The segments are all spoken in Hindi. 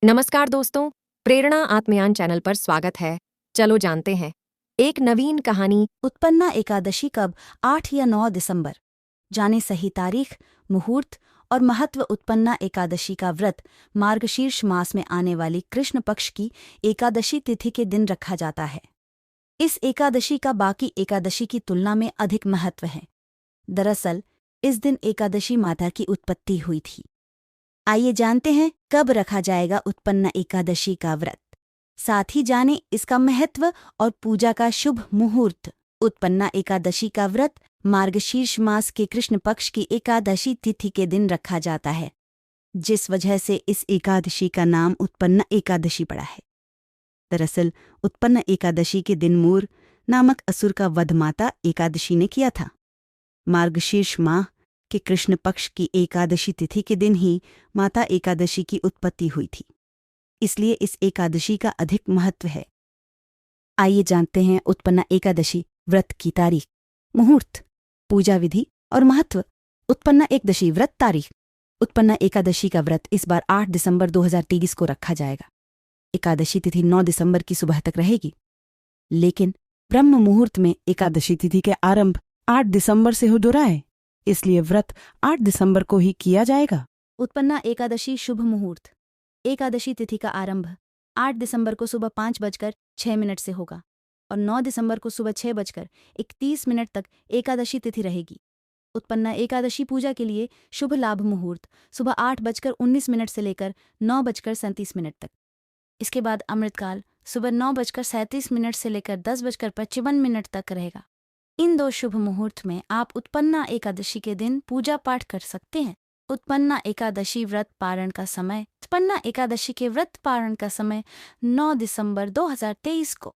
नमस्कार दोस्तों, प्रेरणा आत्मयान चैनल पर स्वागत है। चलो जानते हैं एक नवीन कहानी। उत्पन्ना एकादशी कब? 8 या 9 दिसंबर। जाने सही तारीख, मुहूर्त और महत्व। उत्पन्ना एकादशी का व्रत मार्गशीर्ष मास में आने वाली कृष्ण पक्ष की एकादशी तिथि के दिन रखा जाता है। इस एकादशी का बाकी एकादशी की तुलना में अधिक महत्व है। दरअसल इस दिन एकादशी माता की उत्पत्ति हुई थी। आइए जानते हैं कब रखा जाएगा उत्पन्ना एकादशी का व्रत। साथ ही जाने इसका महत्व और पूजा का शुभ मुहूर्त। उत्पन्ना एकादशी का व्रत मार्गशीर्ष मास के कृष्ण पक्ष की एकादशी तिथि के दिन रखा जाता है, जिस वजह से इस एकादशी का नाम उत्पन्ना एकादशी पड़ा है। दरअसल उत्पन्न एकादशी के दिन मूर नामक असुर का वध माता एकादशी ने किया था। मार्गशीर्ष माह के कृष्ण पक्ष की एकादशी तिथि के दिन ही माता एकादशी की उत्पत्ति हुई थी, इसलिए इस एकादशी का अधिक महत्व है। आइए जानते हैं उत्पन्ना एकादशी व्रत की तारीख, मुहूर्त, पूजा विधि और महत्व। उत्पन्ना एकादशी व्रत तारीख। उत्पन्ना एकादशी का व्रत इस बार 8 दिसंबर 2023 को रखा जाएगा। एकादशी तिथि 9 दिसंबर की सुबह तक रहेगी, लेकिन ब्रह्म मुहूर्त में एकादशी तिथि के आरंभ 8 दिसंबर से हो रहा है, इसलिए व्रत 8 दिसंबर को ही किया जाएगा। उत्पन्ना एकादशी शुभ मुहूर्त। एकादशी तिथि का आरंभ 8 दिसंबर को सुबह 5:06 से होगा और 9 दिसंबर को सुबह 6:31 तक एकादशी तिथि रहेगी। उत्पन्ना एकादशी पूजा के लिए शुभ लाभ मुहूर्त सुबह 8:19 से लेकर 9:37 तक। इसके बाद अमृतकाल सुबह 9:37 से लेकर 10:55 तक रहेगा। इन दो शुभ मुहूर्त में आप उत्पन्ना एकादशी के दिन पूजा पाठ कर सकते हैं। उत्पन्ना एकादशी व्रत पारण का समय। उत्पन्ना एकादशी के व्रत पारण का समय 9 दिसंबर 2023 को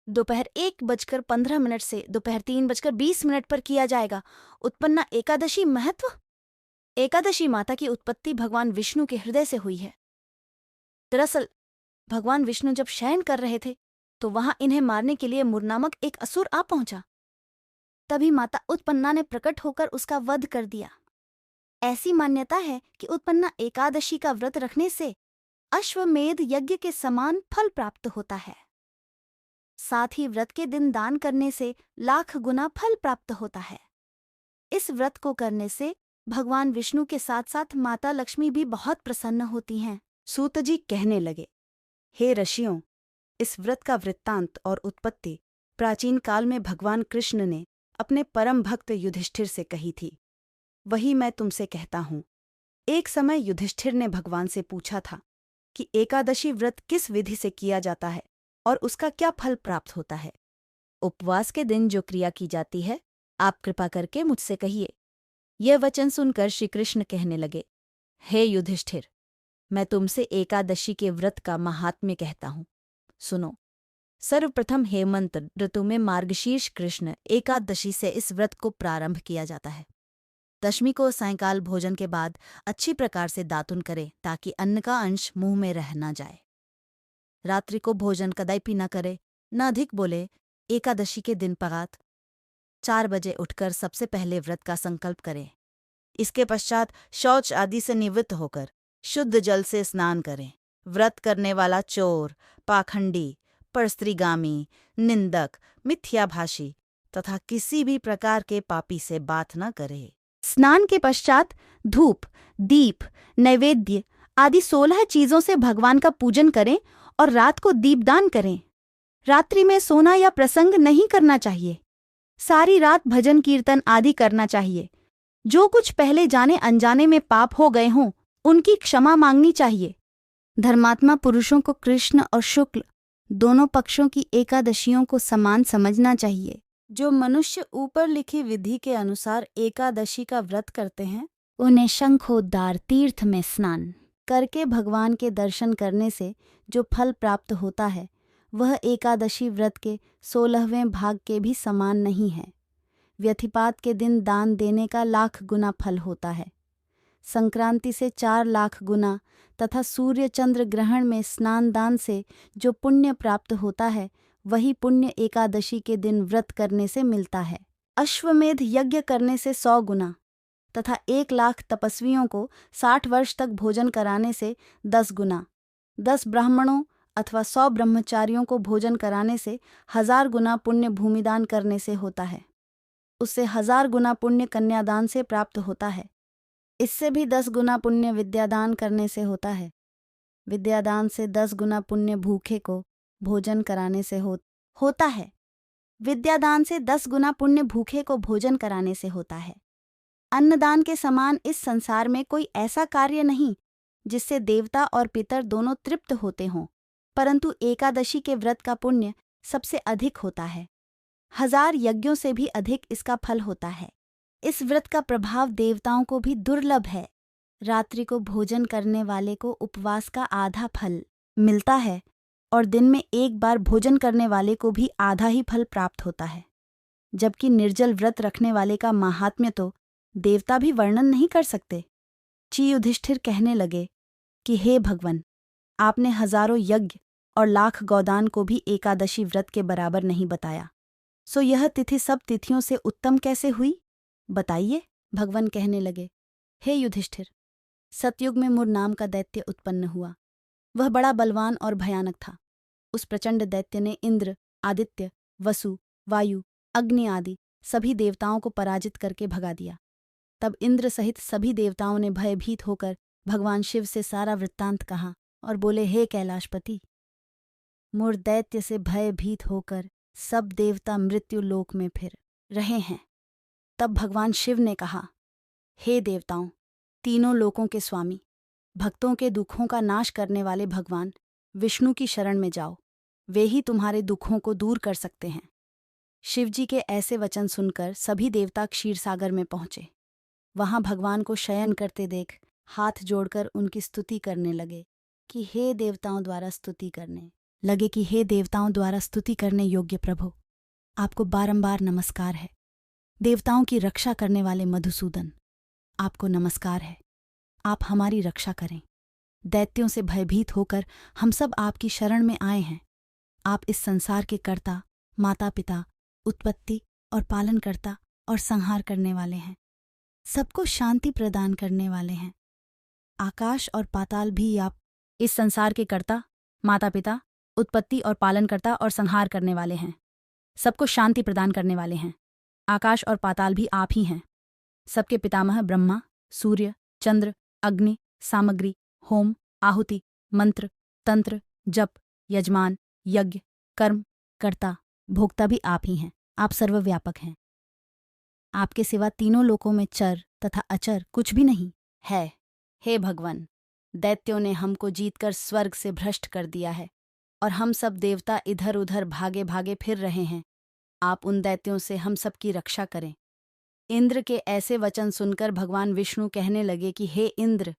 दोपहर 1:15 से दोपहर 3:20 पर किया जाएगा। उत्पन्ना एकादशी महत्व। एकादशी माता की उत्पत्ति भगवान विष्णु के हृदय से हुई है। दरअसल भगवान विष्णु जब शयन कर रहे थे तो वहां इन्हें मारने के लिए मुर नामक एक असुर आ पहुंचा। तभी माता उत्पन्ना ने प्रकट होकर उसका वध कर दिया। ऐसी मान्यता है कि उत्पन्ना एकादशी का व्रत रखने से अश्वमेध यज्ञ के समान फल प्राप्त होता है। साथ ही व्रत के दिन दान करने से लाख गुना फल प्राप्त होता है। इस व्रत को करने से भगवान विष्णु के साथ साथ माता लक्ष्मी भी बहुत प्रसन्न होती हैं। सूत जी कहने लगे, हे ऋषियों, इस व्रत का वृत्तांत और उत्पत्ति प्राचीन काल में भगवान कृष्ण ने अपने परम भक्त युधिष्ठिर से कही थी, वही मैं तुमसे कहता हूं। एक समय युधिष्ठिर ने भगवान से पूछा था कि एकादशी व्रत किस विधि से किया जाता है और उसका क्या फल प्राप्त होता है। उपवास के दिन जो क्रिया की जाती है, आप कृपा करके मुझसे कहिए। यह वचन सुनकर श्री कृष्ण कहने लगे, हे युधिष्ठिर, मैं तुमसे एकादशी के व्रत का महात्म्य कहता हूं, सुनो। सर्वप्रथम हेमंत ऋतु में मार्गशीर्ष कृष्ण एकादशी से इस व्रत को प्रारंभ किया जाता है। दशमी को सायंकाल भोजन के बाद अच्छी प्रकार से दातुन करें ताकि अन्न का अंश मुंह में रह न जाए। रात्रि को भोजन कदापि न करे, न अधिक बोले। एकादशी के दिन प्रातः 4 बजे उठकर सबसे पहले व्रत का संकल्प करें। इसके पश्चात शौच आदि से निवृत्त होकर शुद्ध जल से स्नान करें। व्रत करने वाला चोर, पाखंडी, परस्त्रीगामी, निंदक, मिथ्याभाषी तथा किसी भी प्रकार के पापी से बात न करे। स्नान के पश्चात धूप, दीप, नैवेद्य आदि 16 चीजों से भगवान का पूजन करें और रात को दीपदान करें। रात्रि में सोना या प्रसंग नहीं करना चाहिए। सारी रात भजन कीर्तन आदि करना चाहिए। जो कुछ पहले जाने अनजाने में पाप हो गए हों, उनकी क्षमा मांगनी चाहिए। धर्मात्मा पुरुषों को कृष्ण और शुक्ल दोनों पक्षों की एकादशियों को समान समझना चाहिए। जो मनुष्य ऊपर लिखी विधि के अनुसार एकादशी का व्रत करते हैं, उन्हें शंखोद्धार तीर्थ में स्नान करके भगवान के दर्शन करने से जो फल प्राप्त होता है, वह एकादशी व्रत के 16वें भाग के भी समान नहीं है। व्यथिपात के दिन दान देने का लाख गुना फल होता है। संक्रांति से 4 लाख गुना तथा सूर्य चंद्र ग्रहण में स्नान दान से जो पुण्य प्राप्त होता है, वही पुण्य एकादशी के दिन व्रत करने से मिलता है। अश्वमेध यज्ञ करने से 100 गुना तथा 1 लाख तपस्वियों को 60 वर्ष तक भोजन कराने से 10 गुना 10 ब्राह्मणों अथवा 100 ब्रह्मचारियों को भोजन कराने से 1000 गुना पुण्य भूमिदान करने से होता है। उससे 1000 गुना पुण्य कन्यादान से प्राप्त होता है। इससे भी 10 गुना पुण्य विद्यादान करने से होता है। विद्यादान से 10 गुना पुण्य भूखे को भोजन कराने से होता है। विद्यादान से 10 गुना पुण्य भूखे को भोजन कराने से होता है। अन्नदान के समान इस संसार में कोई ऐसा कार्य नहीं जिससे देवता और पितर दोनों तृप्त होते हों, परंतु एकादशी के व्रत का पुण्य सबसे अधिक होता है। 1000 यज्ञों से भी अधिक इसका फल होता है। इस व्रत का प्रभाव देवताओं को भी दुर्लभ है। रात्रि को भोजन करने वाले को उपवास का आधा फल मिलता है और दिन में एक बार भोजन करने वाले को भी आधा ही फल प्राप्त होता है। जबकि निर्जल व्रत रखने वाले का माहात्म्य तो देवता भी वर्णन नहीं कर सकते। श्री युधिष्ठिर कहने लगे कि हे भगवन, आपने हजारों यज्ञ और लाख गौदान को भी एकादशी व्रत के बराबर नहीं बताया, सो यह तिथि सब तिथियों से उत्तम कैसे हुई, बताइए। भगवान कहने लगे, हे युधिष्ठिर, सतयुग में मुर नाम का दैत्य उत्पन्न हुआ। वह बड़ा बलवान और भयानक था। उस प्रचंड दैत्य ने इंद्र, आदित्य, वसु, वायु, अग्नि आदि सभी देवताओं को पराजित करके भगा दिया। तब इंद्र सहित सभी देवताओं ने भयभीत होकर भगवान शिव से सारा वृत्तांत कहा और बोले, हे कैलाशपति, मुर दैत्य से भयभीत होकर सब देवता मृत्यु लोक में फिर रहे हैं। तब भगवान शिव ने कहा, हे देवताओं, तीनों लोकों के स्वामी, भक्तों के दुखों का नाश करने वाले भगवान विष्णु की शरण में जाओ, वे ही तुम्हारे दुखों को दूर कर सकते हैं। शिवजी के ऐसे वचन सुनकर सभी देवता क्षीरसागर में पहुंचे। वहां भगवान को शयन करते देख हाथ जोड़कर उनकी स्तुति करने लगे कि हे देवताओं द्वारा स्तुति करने योग्य प्रभु, आपको बारंबार नमस्कार है। देवताओं की रक्षा करने वाले मधुसूदन, आपको नमस्कार है। आप हमारी रक्षा करें। दैत्यों से भयभीत होकर हम सब आपकी शरण में आए हैं। आप इस संसार के कर्ता, माता पिता, उत्पत्ति और पालनकर्ता और संहार करने वाले हैं। सबको शांति प्रदान करने वाले हैं। आकाश और पाताल भी आप इस संसार के कर्ता, माता पिता, उत्पत्ति और पालनकर्ता और संहार करने वाले हैं। सबको शांति प्रदान करने वाले हैं। आकाश और पाताल भी आप ही हैं। सबके पितामह ब्रह्मा, सूर्य, चंद्र, अग्नि, सामग्री, होम, आहुति, मंत्र, तंत्र, जप, यजमान, यज्ञ, कर्म, कर्ता, भोक्ता भी आप ही हैं। आप सर्वव्यापक हैं। आपके सिवा तीनों लोकों में चर तथा अचर कुछ भी नहीं है। हे भगवान, दैत्यों ने हमको जीतकर स्वर्ग से भ्रष्ट कर दिया है और हम सब देवता इधर उधर भागे भागे फिर रहे हैं। आप उन दैत्यों से हम सब की रक्षा करें। इंद्र के ऐसे वचन सुनकर भगवान विष्णु कहने लगे कि हे इंद्र,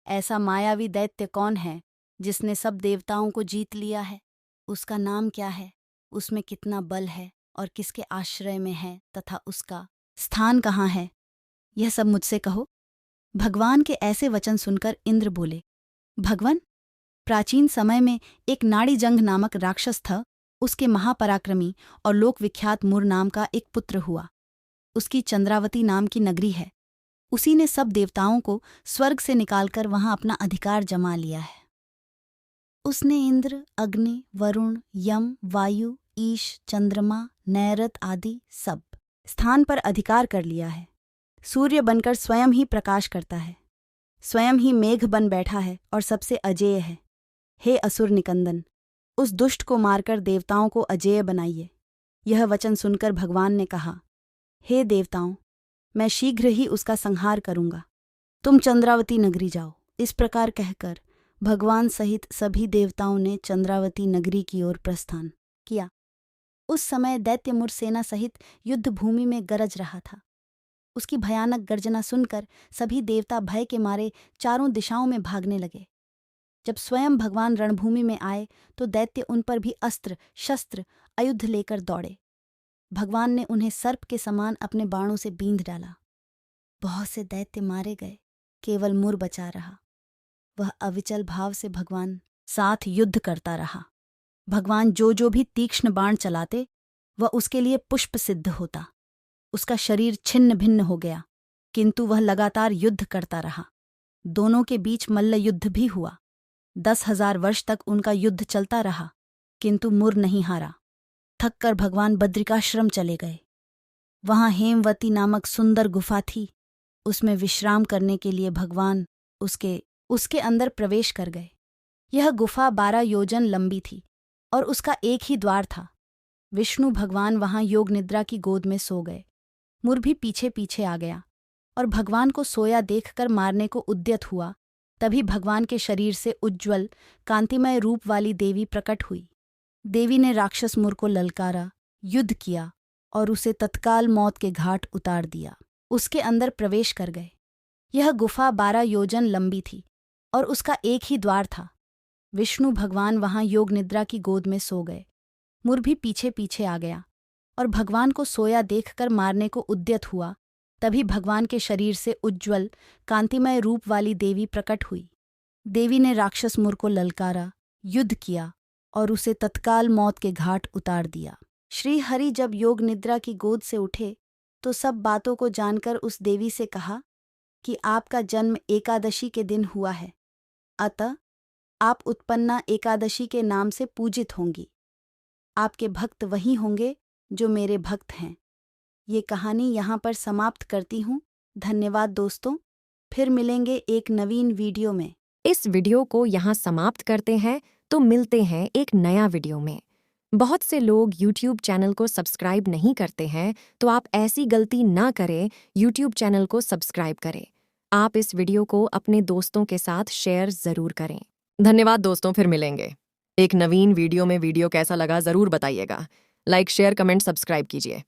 ऐसा मायावी दैत्य कौन है जिसने सब देवताओं को जीत लिया है? उसका नाम क्या है? उसमें कितना बल है और किसके आश्रय में है तथा उसका स्थान कहाँ है? यह सब मुझसे कहो। भगवान के ऐसे वचन सुनकर इंद्र बोले, भगवान, प्राचीन समय में एक नाड़ीजंघ नामक राक्षस था। उसके महापराक्रमी और लोकविख्यात मुर नाम का एक पुत्र हुआ। उसकी चंद्रावती नाम की नगरी है। उसी ने सब देवताओं को स्वर्ग से निकालकर वहां अपना अधिकार जमा लिया है। उसने इंद्र, अग्नि, वरुण, यम, वायु, ईश, चंद्रमा, नैरत आदि सब स्थान पर अधिकार कर लिया है। सूर्य बनकर स्वयं ही प्रकाश करता है, स्वयं ही मेघ बन बैठा है और सबसे अजेय है। हे असुर निकंदन, उस दुष्ट को मारकर देवताओं को अजेय बनाइए। यह वचन सुनकर भगवान ने कहा, हे देवताओं, मैं शीघ्र ही उसका संहार करूंगा। तुम चंद्रावती नगरी जाओ। इस प्रकार कहकर भगवान सहित सभी देवताओं ने चंद्रावती नगरी की ओर प्रस्थान किया। उस समय दैत्य मुर सेना सहित युद्ध भूमि में गरज रहा था। उसकी भयानक गर्जना सुनकर सभी देवता भय के मारे चारों दिशाओं में भागने लगे। जब स्वयं भगवान रणभूमि में आए तो दैत्य उन पर भी अस्त्र शस्त्र आयुध लेकर दौड़े। भगवान ने उन्हें सर्प के समान अपने बाणों से बींध डाला। बहुत से दैत्य मारे गए, केवल मुर बचा रहा। वह अविचल भाव से भगवान साथ युद्ध करता रहा। भगवान जो भी तीक्ष्ण बाण चलाते वह उसके लिए पुष्प सिद्ध होता। उसका शरीर छिन्न भिन्न हो गया, किंतु वह लगातार युद्ध करता रहा। दोनों के बीच मल्ल युद्ध भी हुआ। 10,000 वर्ष तक उनका युद्ध चलता रहा, किंतु मुर नहीं हारा। थककर भगवान बद्रिकाश्रम चले गए। वहां हेमवती नामक सुंदर गुफा थी। उसमें विश्राम करने के लिए भगवान उसके अंदर प्रवेश कर गए। यह गुफा 12 योजन लंबी थी और उसका एक ही द्वार था। विष्णु भगवान वहां योग निद्रा की गोद में सो गए। मुर भी पीछे पीछे आ गया और भगवान को सोया देखकर मारने को उद्यत हुआ। तभी भगवान के शरीर से उज्ज्वल कांतिमय रूप वाली देवी प्रकट हुई। देवी ने राक्षस मुर को ललकारा, युद्ध किया और उसे तत्काल मौत के घाट उतार दिया। उसके अंदर प्रवेश कर गए। यह गुफा 12 योजन लंबी थी और उसका एक ही द्वार था। विष्णु भगवान वहां योग निद्रा की गोद में सो गए। मुर भी पीछे पीछे आ गया और भगवान को सोया देखकर मारने को उद्यत हुआ। तभी भगवान के शरीर से उज्ज्वल कांतिमय रूप वाली देवी प्रकट हुई। देवी ने राक्षस मुर को ललकारा, युद्ध किया और उसे तत्काल मौत के घाट उतार दिया। श्री हरि जब योग निद्रा की गोद से उठे तो सब बातों को जानकर उस देवी से कहा कि आपका जन्म एकादशी के दिन हुआ है, अतः आप उत्पन्ना एकादशी के नाम से पूजित होंगी। आपके भक्त वही होंगे जो मेरे भक्त हैं। ये कहानी यहाँ पर समाप्त करती हूँ। धन्यवाद दोस्तों, फिर मिलेंगे एक नवीन वीडियो में। इस वीडियो को यहाँ समाप्त करते हैं, तो मिलते हैं एक नया वीडियो में। बहुत से लोग YouTube चैनल को सब्सक्राइब नहीं करते हैं, तो आप ऐसी गलती ना करें, YouTube चैनल को सब्सक्राइब करें। आप इस वीडियो को अपने दोस्तों के साथ शेयर ज़रूर करें। धन्यवाद दोस्तों, फिर मिलेंगे एक नवीन वीडियो में। वीडियो कैसा लगा ज़रूर बताइएगा। लाइक, शेयर, कमेंट, सब्सक्राइब कीजिए।